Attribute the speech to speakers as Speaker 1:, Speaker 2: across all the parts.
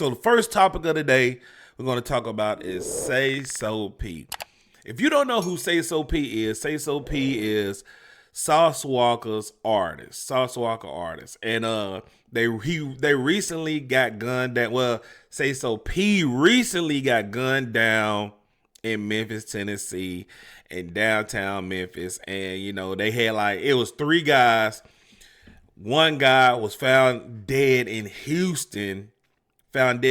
Speaker 1: So the first topic of the day we're going to talk about is Sayso P. If you don't know who Sayso P is Sauce Walker's artist, Sauce Walker artist, and they recently got gunned down. Well, Sayso P recently got gunned down in Memphis, Tennessee, in downtown Memphis, and you know they had it was 3 guys. One guy was found dead in Houston, and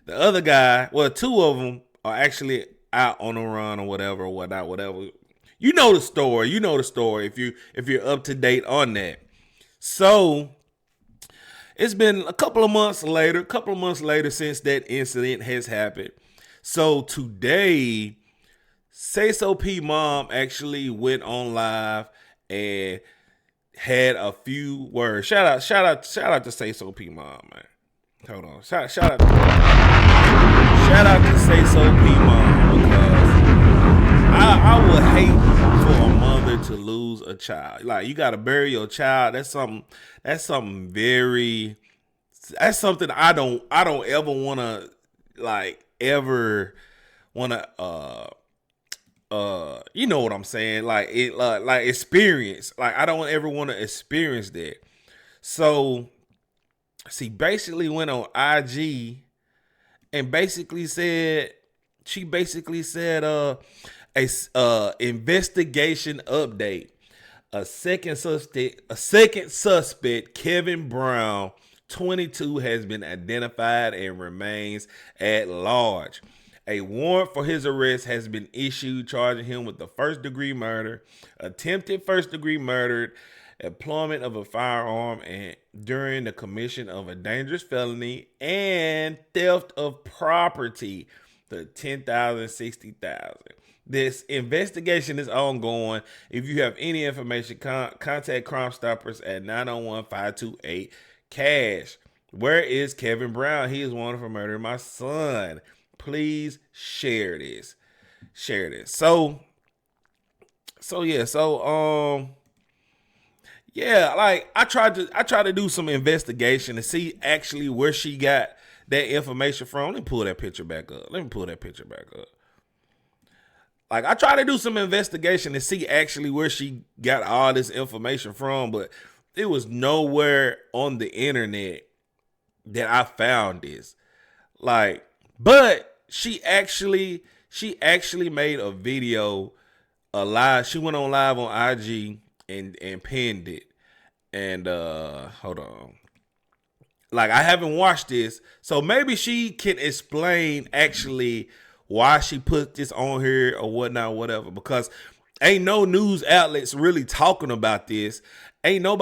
Speaker 1: the other guy, well, 2 of them are actually out on the run or whatever. You know the story. If you're up to date on that. So it's been a couple of months later since that incident has happened. So today, Sayso P mom actually went on live and had a few words. Shout out to Sayso P mom, man. Hold on. Shout out to Sayso P mom, because I would hate for a mother to lose a child. Like, you gotta bury your child. That's something I don't ever wanna you know what I'm saying? Like experience. Like, I don't ever want to experience that. So she basically went on IG and basically said a investigation update. A second suspect, Kevin Brown, 22, has been identified and remains at large. A warrant for his arrest has been issued, charging him with the first-degree murder, attempted first-degree murder, employment of a firearm and during the commission of a dangerous felony, and theft of property, the 10,000, 60,000. This investigation is ongoing. If you have any information, contact Crime Stoppers at 901-528-CASH. Where is Kevin Brown? He is wanted for murdering my son. Please share this. So I tried to do some investigation to see actually where she got that information from. Let me pull that picture back up. Like, I tried to do some investigation to see actually where she got all this information from, but it was nowhere on the internet that I found this. But she actually made a video, live. She went on live on IG and pinned it. And hold on. Like, I haven't watched this, so maybe she can explain actually why she put this on here or whatnot, whatever. Because ain't no news outlets really talking about this. Ain't no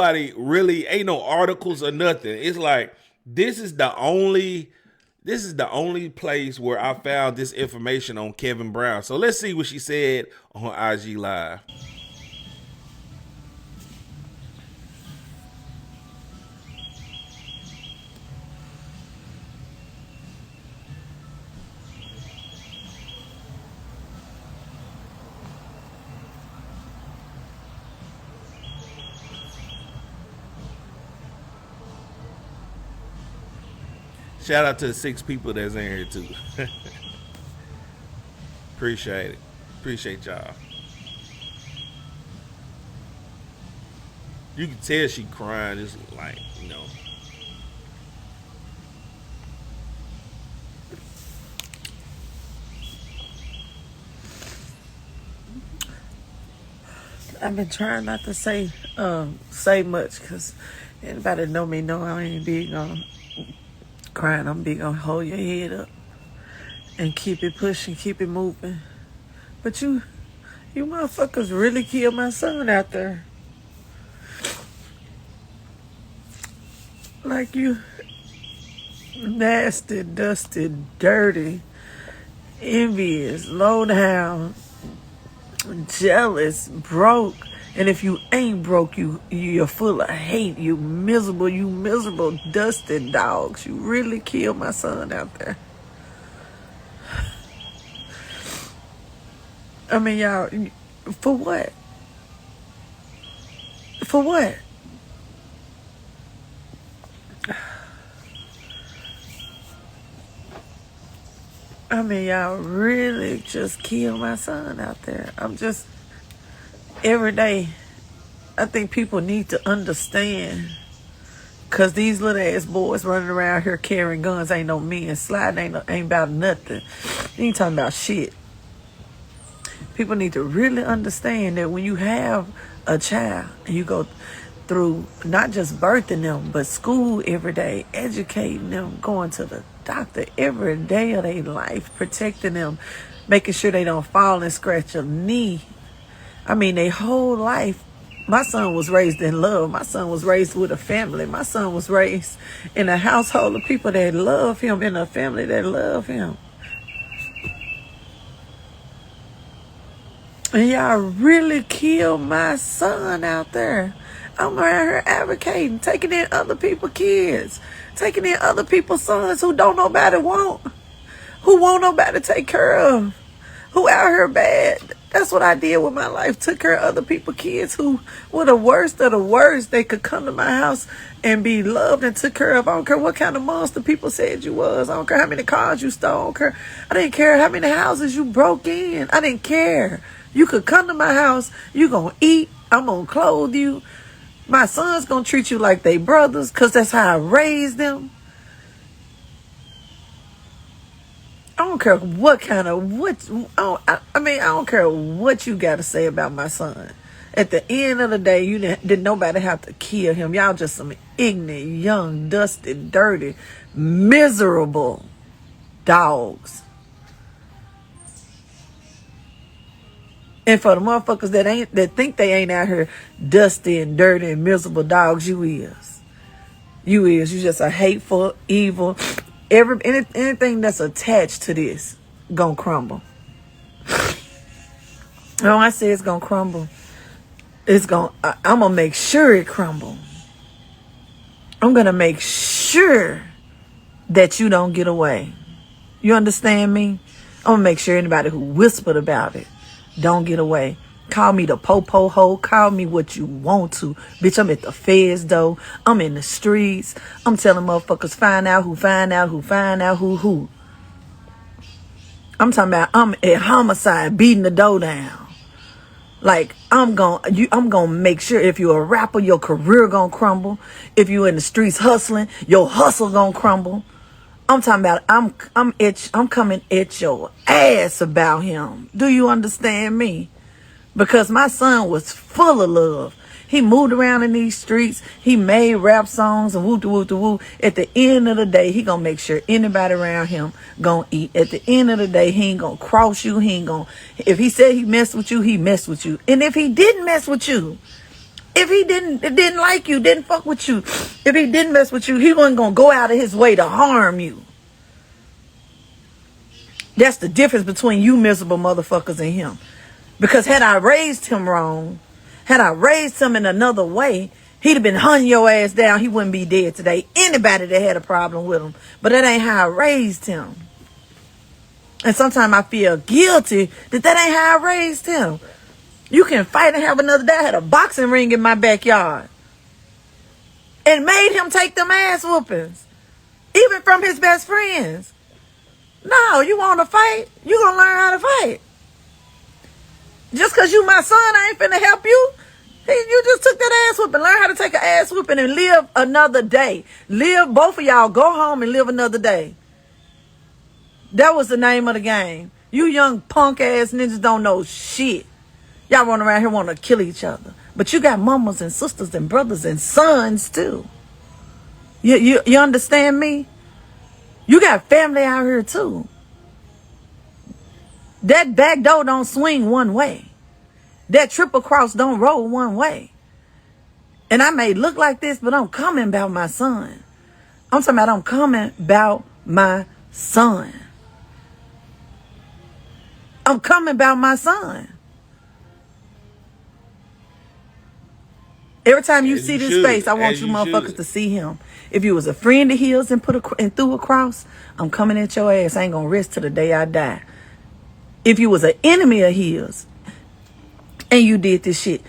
Speaker 1: articles or nothing. It's like this is the only place where I found this information on Kevin Brown. So let's see what she said on her IG Live. Shout out to the 6 people that's in here too. Appreciate it. Appreciate y'all. You can tell she crying, just like, you know.
Speaker 2: I've been trying not to say much, because anybody know me know I ain't big on crying. I'm big on hold your head up and keep it pushing, keep it moving. But you motherfuckers really killed my son out there. Like, you nasty, dusty, dirty, envious, low down, jealous, broke. And if you ain't broke, you're full of hate. You miserable, dusty dogs. You really killed my son out there. I mean, y'all, for what? For what? I mean, y'all really just killed my son out there. Every day, I think people need to understand. Because these little ass boys running around here carrying guns ain't no men. Sliding ain't about nothing. You ain't talking about shit. People need to really understand that when you have a child and you go through not just birthing them, but school every day, educating them, going to the doctor every day of their life, protecting them, making sure they don't fall and scratch a knee. I mean, their whole life. My son was raised in love. My son was raised with a family. My son was raised in a household of people that love him, in a family that love him. And y'all really killed my son out there. I'm around here advocating, taking in other people's kids, taking in other people's sons who don't nobody want, who won't nobody take care of, who out here bad. That's what I did with my life. Took care of other people's kids who were the worst of the worst. They could come to my house and be loved and took care of. I don't care what kind of monster people said you was. I don't care how many cars you stole. I don't care. I didn't care how many houses you broke in. I didn't care. You could come to my house. You gonna eat. I'm gonna clothe you. My son's gonna treat you like they brothers because that's how I raised them. I don't care what kind of I don't care what you got to say about my son. At the end of the day, you didn't nobody have to kill him. Y'all just some ignorant, young, dusty, dirty, miserable dogs. And for the motherfuckers that think they ain't out here dusty and dirty and miserable dogs, you is. You just a hateful, evil. Anything that's attached to this gonna crumble. When I say it's gonna crumble, I'm gonna make sure it crumble. I'm gonna make sure that you don't get away. You understand me? I'm gonna make sure anybody who whispered about it don't get away. Call me the po-po hoe. Call me what you want to. Bitch, I'm at the feds, though. I'm in the streets. I'm telling motherfuckers find out who find out who find out who. I'm talking about I'm at homicide beating the door down. Like, I'm gonna make sure if you're a rapper, your career gonna crumble. If you in the streets hustling, your hustle gonna crumble. I'm talking about I'm coming at your ass about him. Do you understand me? Because my son was full of love. He moved around in these streets. He made rap songs and woo-de-woo-de-woo. At the end of the day, he gonna make sure anybody around him gonna eat. At the end of the day, he ain't gonna cross you. If he said he messed with you, he messed with you. And if he didn't mess with you, if he didn't like you, didn't fuck with you, if he didn't mess with you, he wasn't gonna go out of his way to harm you. That's the difference between you miserable motherfuckers and him. Because had I raised him wrong, had I raised him in another way, he'd have been hunting your ass down. He wouldn't be dead today. Anybody that had a problem with him. But that ain't how I raised him. And sometimes I feel guilty that ain't how I raised him. You can fight and have another day. I had a boxing ring in my backyard. And made him take them ass whoopings. Even from his best friends. No, you want to fight? You gonna learn how to fight. Just because you my son, I ain't finna help you. You just took that ass whooping. Learn how to take an ass whooping and live another day. Both of y'all go home and live another day. That was the name of the game. You young punk ass ninjas don't know shit. Y'all run around here want to kill each other. But you got mamas and sisters and brothers and sons too. You understand me? You got family out here too. That back door don't swing one way. That triple cross don't roll one way. And I may look like this, but I'm coming about my son. I'm talking about I'm coming about my son. I'm coming about my son. Every time you see this face, I want you motherfuckers to see him. If you was a friend of his and threw a cross, I'm coming at your ass. I ain't gonna rest till the day I die. If you was an enemy of his and you did this shit,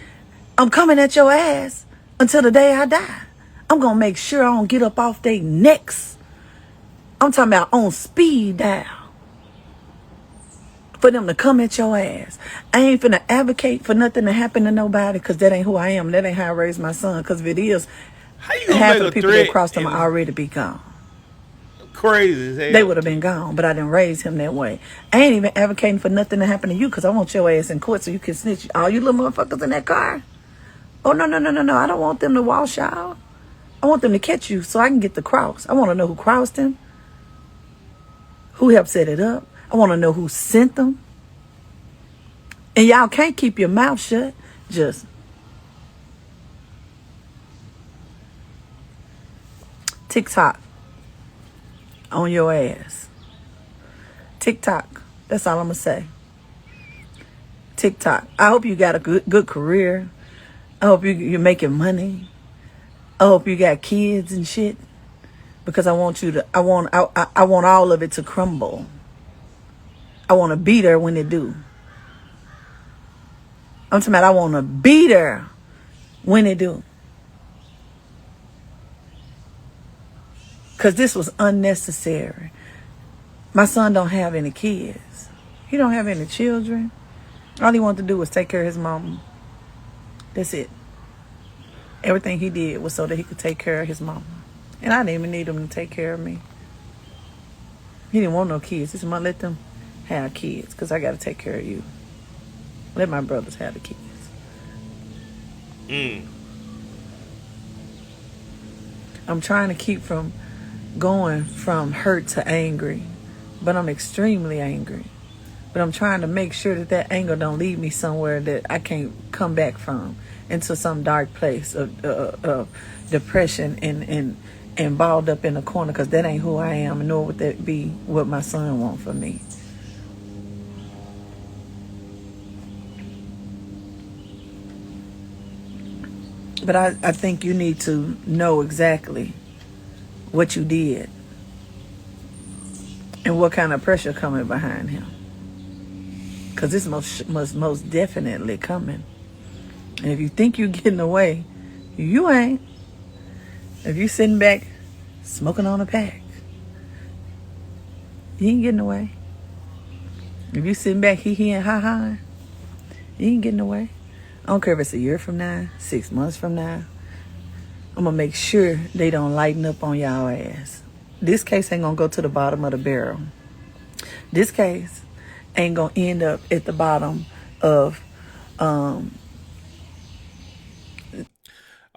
Speaker 2: I'm coming at your ass until the day I die. I'm gonna make sure I don't get up off their necks. I'm talking about on speed dial. for them to come at your ass. I ain't finna advocate for nothing to happen to nobody, because that ain't who I am. That ain't how I raised my son. Because if it is,
Speaker 1: How you gonna
Speaker 2: half
Speaker 1: make
Speaker 2: of
Speaker 1: a
Speaker 2: the people that
Speaker 1: threat
Speaker 2: crossed him
Speaker 1: and
Speaker 2: already be gone.
Speaker 1: crazy as
Speaker 2: They
Speaker 1: hell?
Speaker 2: would have been gone, but I didn't raise him that way. I ain't even advocating for nothing to happen to you, because I want your ass in court so you can snitch. All you little motherfuckers in that car. Oh, no, no, no, no, no. I don't want them to wash out. I want them to catch you so I can get the cross. I want to know who crossed him, who helped set it up. I want to know who sent them. And y'all can't keep your mouth shut. Just TikTok on your ass. TikTok. That's all I'm going to say. TikTok. I hope you got a good career. I hope you're making money. I hope you got kids and shit. Because I want all of it to crumble. I want to be there when it do. I'm talking about I want to be there when it do. Because this was unnecessary. My son don't have any kids. He don't have any children. All he wanted to do was take care of his mama. That's it. Everything he did was so that he could take care of his mama. And I didn't even need him to take care of me. He didn't want no kids. He said, "Mom, let them have kids because I got to take care of you. Let my brothers have the kids." I'm trying to keep from going from hurt to angry, but I'm extremely angry. But I'm trying to make sure that anger don't lead me somewhere that I can't come back from, into some dark place of depression and balled up in a corner, because that ain't who I am, nor would that be what my son wants for me. But I think you need to know exactly what you did and what kind of pressure coming behind him. Because this most definitely coming. And if you think you're getting away, you ain't. If you sitting back smoking on a pack, you ain't getting away. If you sitting back hee and ha, you ain't getting away. I don't care if it's a year from now, 6 months from now. I'm going to make sure they don't lighten up on y'all ass. This case ain't going to go to the bottom of the barrel. This case ain't going to end up at the bottom of...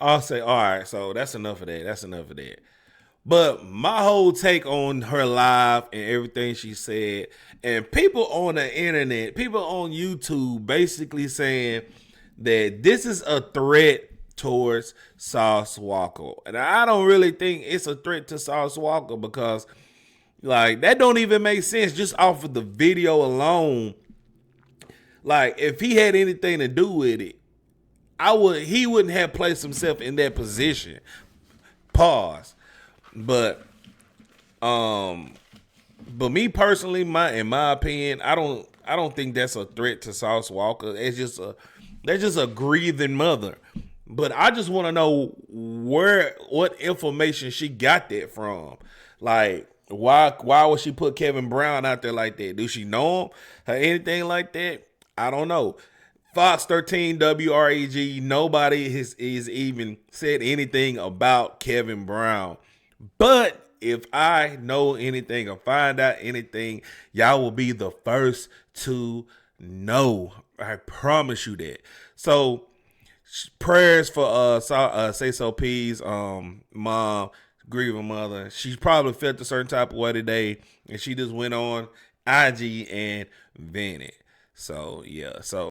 Speaker 1: I'll say, all right, so that's enough of that. But my whole take on her live and everything she said, and people on the internet, people on YouTube basically saying that this is a threat towards Sayso Walker. And I don't really think it's a threat to Sayso Walker, because like that don't even make sense just off of the video alone. Like if he had anything to do with it, he wouldn't have placed himself in that position. Pause. But me personally, in my opinion, I don't think that's a threat to Sayso Walker. That's just a grieving mother. But I just want to know what information she got that from. Like, why would she put Kevin Brown out there like that? Do she know him or anything like that? I don't know. Fox 13 WREG, nobody is even said anything about Kevin Brown. But if I know anything or find out anything, y'all will be the first to know. I promise you that. So prayers for Sayso P's mom, grieving mother. She probably felt a certain type of way today, and she just went on IG and vented. So yeah, so